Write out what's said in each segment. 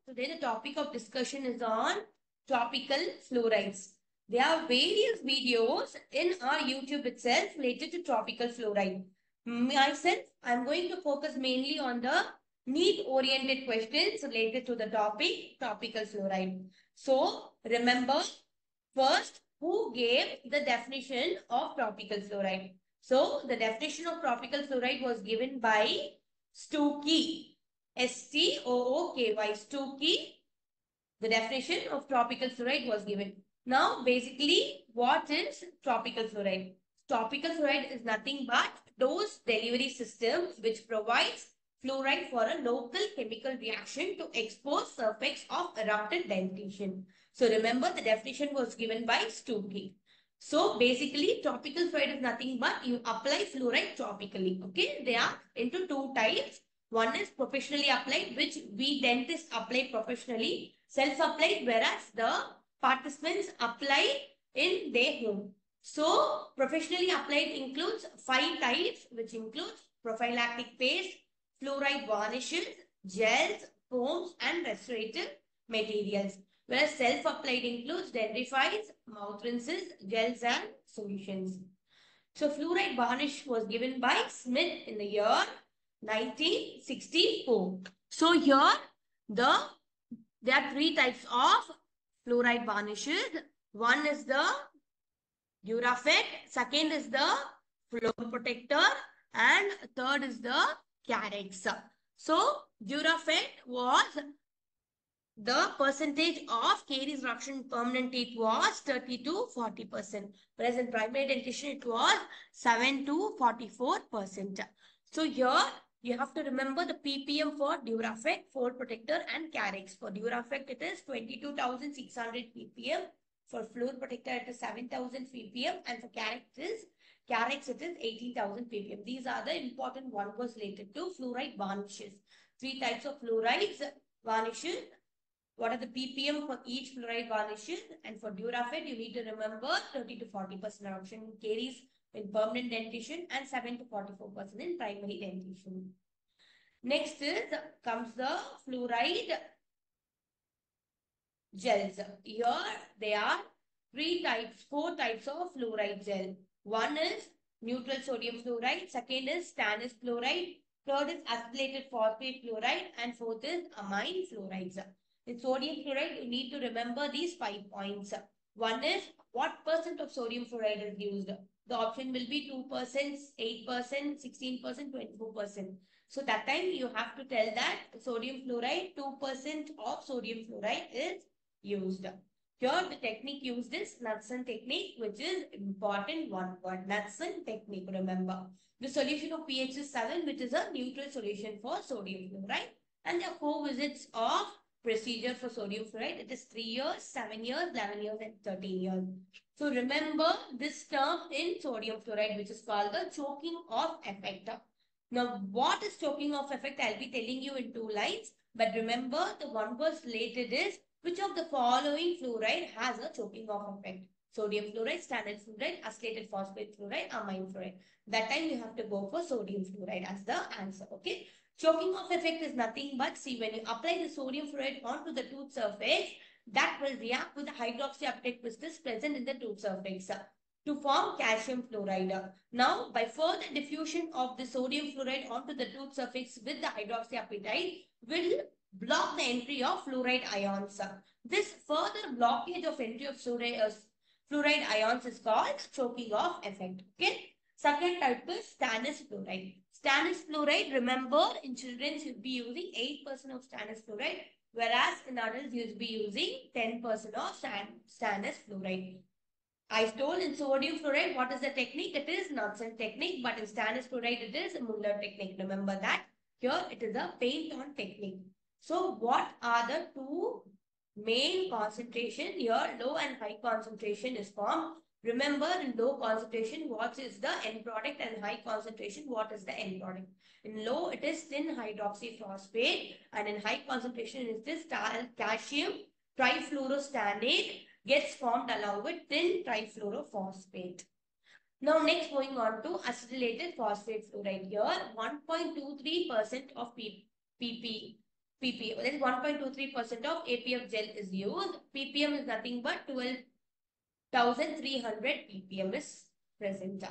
Today the topic of discussion is on topical fluorides. There are various videos in our YouTube itself related to topical fluoride. Myself, I'm going to focus mainly on the Neet oriented questions related to the topic topical fluoride. So remember first who gave the definition of topical fluoride. So the definition of topical fluoride was given by Stooky. Stooky. Stooky. The definition of topical fluoride was given. Now, basically, what is topical fluoride? Topical fluoride is nothing but dose delivery system which provides fluoride for a local chemical reaction to expose surface of erupted dentition. So, remember the definition was given by Stooky. So, basically, topical fluoride is nothing but you apply fluoride topically. Okay, they are into two types. One is professionally applied, which we dentists apply professionally, self-applied, whereas the participants apply in their home. So, professionally applied includes 5 types, which includes prophylactic paste, fluoride varnishes, gels, foams, and restorative materials. Whereas self-applied includes dendrifies, mouth rinses, gels, and solutions. So, fluoride varnish was given by Smith in the year 1964. So here there are 3 types of fluoride varnishes. One is the Durafet, second is the floor protector, and third is the Carex. So Durafet was the percentage of caries reduction permanent teeth was 30 to 40%. Whereas in primary dentition it was 7 to 44%. So here you have to remember the ppm for Durafect, Fold Protector and Carex. For Durafect it is 22,600 ppm. For Floor Protector it is 7,000 ppm. And for Carex it is 18,000 ppm. These are the important ones related to fluoride varnishes. 3 types of fluorides varnishes. What are the ppm for each fluoride varnishes? And for Durafect you need to remember 30 to 40% reduction in caries in permanent dentition and 7 to 44% in primary dentition. Next comes the fluoride gels. Here there are 4 types of fluoride gel. One is neutral sodium fluoride, second is stannous fluoride, third is acetylated phosphate fluoride, and fourth is amine fluorides. In sodium fluoride, you need to remember these 5 points. One is what percent of sodium fluoride is used. The option will be 2%, 8%, 16%, 24%. So that time you have to tell that sodium fluoride, 2% of sodium fluoride is used. Here the technique used is Knudsen technique, which is important one word. Knudsen technique, remember. The solution of pH is 7, which is a neutral solution for sodium fluoride. And there are 4 visits of procedure for sodium fluoride. It is 3 years, 7 years, 11 years and 13 years. So remember this term in sodium fluoride, which is called the choking off effect. Now what is choking off effect? I'll be telling you in 2 lines. But remember the one was related is which of the following fluoride has a choking off effect? Sodium fluoride, stannous fluoride, acetylated phosphate fluoride, amine fluoride. That time you have to go for sodium fluoride as the answer. Okay. Choking off effect is nothing but, see, when you apply the sodium fluoride onto the tooth surface, that will react with the hydroxy uptake crystals present in the tooth surface to form calcium fluoride. Now, by further diffusion of the sodium fluoride onto the tooth surface with the hydroxy apatite will block the entry of fluoride ions. This further blockage of entry of fluoride ions is called choking off effect. Okay. Second type is stannous fluoride. Stannous fluoride, remember, in children you will be using 8% of stannous fluoride, whereas in adults you will be using 10% of stannous fluoride. I told in sodium fluoride, what is the technique? It is Knudsen technique, but in stannous fluoride, it is Muller technique. Remember that. Here, it is a paint-on technique. So, what are the 2 main concentration? Here, low and high concentration is formed. Remember, in low concentration, what is the end product, and high concentration, what is the end product? In low, it is thin hydroxyphosphate, and in high concentration, it is calcium trifluorostannate gets formed along with thin trifluorophosphate. Now, next going on to acetylated phosphate fluoride. Here, 1.23% of pp ppm. That is 1.23% of APF gel is used. ppm is nothing but 12,300 ppm is present.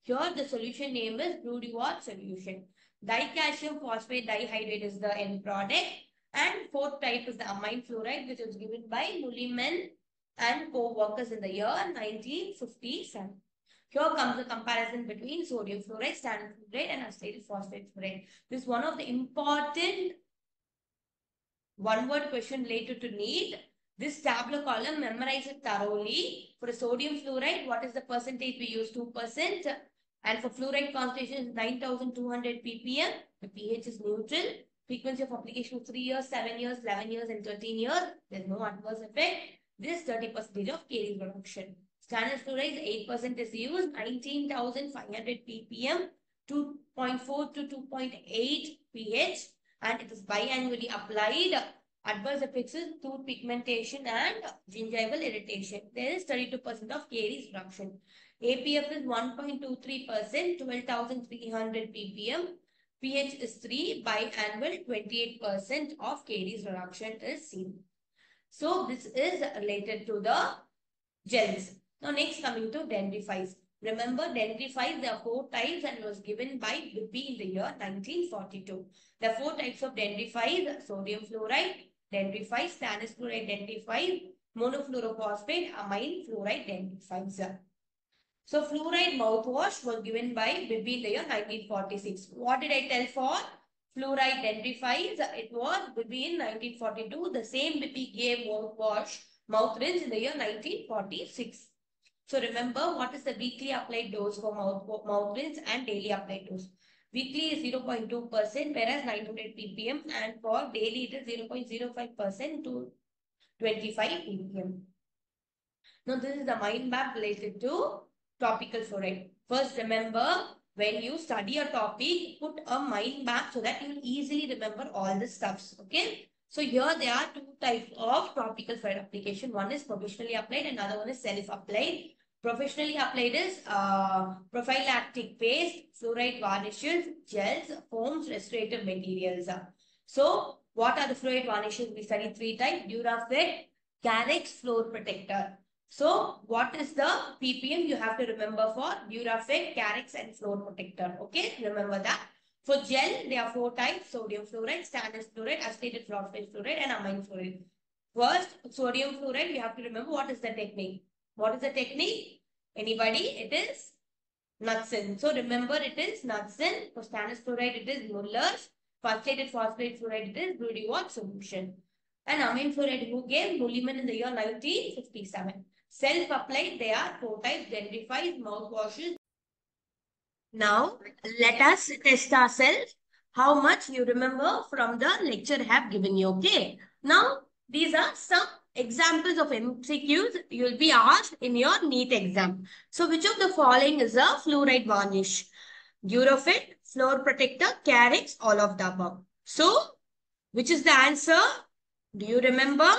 Here the solution name is Brody-Watt solution. Dicalcium phosphate dihydrate is the end product. And fourth type is the amine fluoride, which was given by Mulliman and co-workers in the year 1957. Here comes the comparison between sodium fluoride, standard fluoride, and acetyl phosphate fluoride. This is one of the important one-word question related to Neet. This tabular column, memorize it thoroughly. For sodium fluoride, what is the percentage we use? 2%. And for fluoride concentration is 9,200 ppm. The pH is neutral. Frequency of application 3 years, 7 years, 11 years, and 13 years. There's no adverse effect. This 30% of caries reduction. Standard fluoride 8% is used. 19,500 ppm. 2.4 to 2.8 pH. And it is biannually applied. Adverse effects is tooth pigmentation and gingival irritation. There is 32% of caries reduction. APF is 1.23%, 12,300 ppm. pH is 3, biannual 28% of caries reduction is seen. So this is related to the gels. Now next coming to dentifrice. Remember, dentifrice, there are 4 types and was given by Bibby in the year 1942. There are 4 types of dentifrice: sodium fluoride dentifrice, stannous fluoride dentifrice, monofluorophosphate, amine fluoride dentifrice. So fluoride mouthwash was given by Bibby in the year 1946. What did I tell for fluoride dentifrice? It was Bibby in 1942. The same Bibby gave mouth rinse in the year 1946. So remember, what is the weekly applied dose for mouth rinse and daily applied dose? Weekly is 0.2%, whereas 900 ppm, and for daily it is 0.05% to 25 ppm. Now this is the mind map related to topical fluoride. First, remember, when you study a topic, put a mind map so that you will easily remember all the stuffs. Okay. So here there are 2 types of topical fluoride application. One is professionally applied and another one is self-applied. Professionally applied is prophylactic paste, fluoride varnishes, gels, foams, restorative materials. So what are the fluoride varnishes? We studied 3 types: Durafit, Carex, floor protector. So what is the ppm you have to remember for Durafit, Carex, and floor protector? Okay, remember that. For gel, there are 4 types: sodium fluoride, stannous fluoride, acetate phosphate fluoride, and amine fluoride. First, sodium fluoride, we have to remember what is the technique. What is the technique? Anybody? It is Knudsen. So remember, it is Knudsen. For stannous fluoride, it is Muller's. For acetate phosphate fluoride, it is Brody-Watt solution. And amine fluoride, who gave? Mulliman in the year 1957. Self-applied, there are 4 types: dentifrice, mouthwashes. Now, let us test ourselves how much you remember from the lecture I have given you. Okay. Now, these are some examples of MCQs you will be asked in your Neet exam. So, which of the following is a fluoride varnish? Durafit, floor protector, Carex, all of the above. So, which is the answer? Do you remember?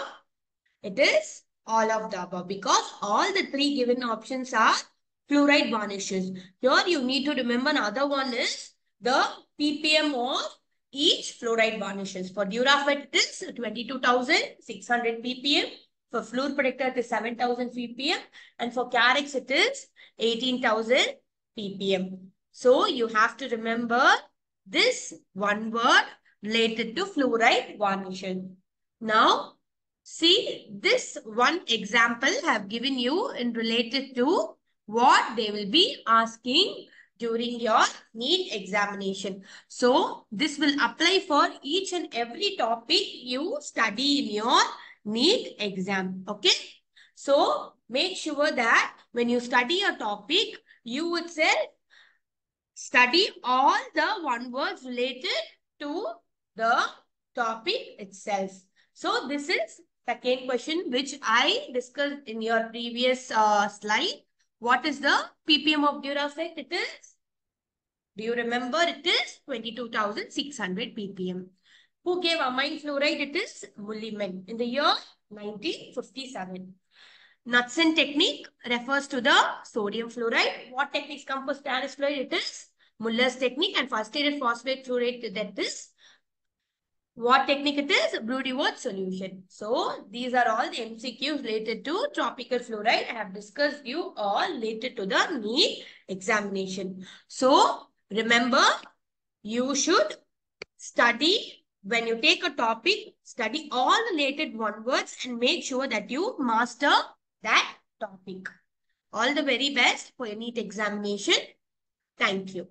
It is all of the above, because all the 3 given options are fluoride varnishes. Here you need to remember another one is the ppm of each fluoride varnishes. For Durafit, it is 22,600 ppm. For floor protector, it is 7,000 ppm. And for Carex, it is 18,000 ppm. So you have to remember this one word related to fluoride varnishes. Now, see, this one example I have given you in related to what they will be asking during your Neet examination. So, this will apply for each and every topic you study in your Neet exam. Okay? So, make sure that when you study a topic, you would say, study all the one words related to the topic itself. So, this is second question which I discussed in your previous slide. What is the ppm of Durafit? It is, do you remember? It is 22,600 ppm. Who gave amine fluoride? It is Mulliman in the year 1957. Knudsen technique refers to the sodium fluoride. What techniques come for stannous fluoride? It is Muller's technique. And for acetate phosphate fluoride, that is What technique it is? Broody word solution. So these are all the MCQs related to topical fluoride. I have discussed you all related to the Neet examination. So remember, you should study when you take a topic, study all the related one words and make sure that you master that topic. All the very best for your Neet examination. Thank you.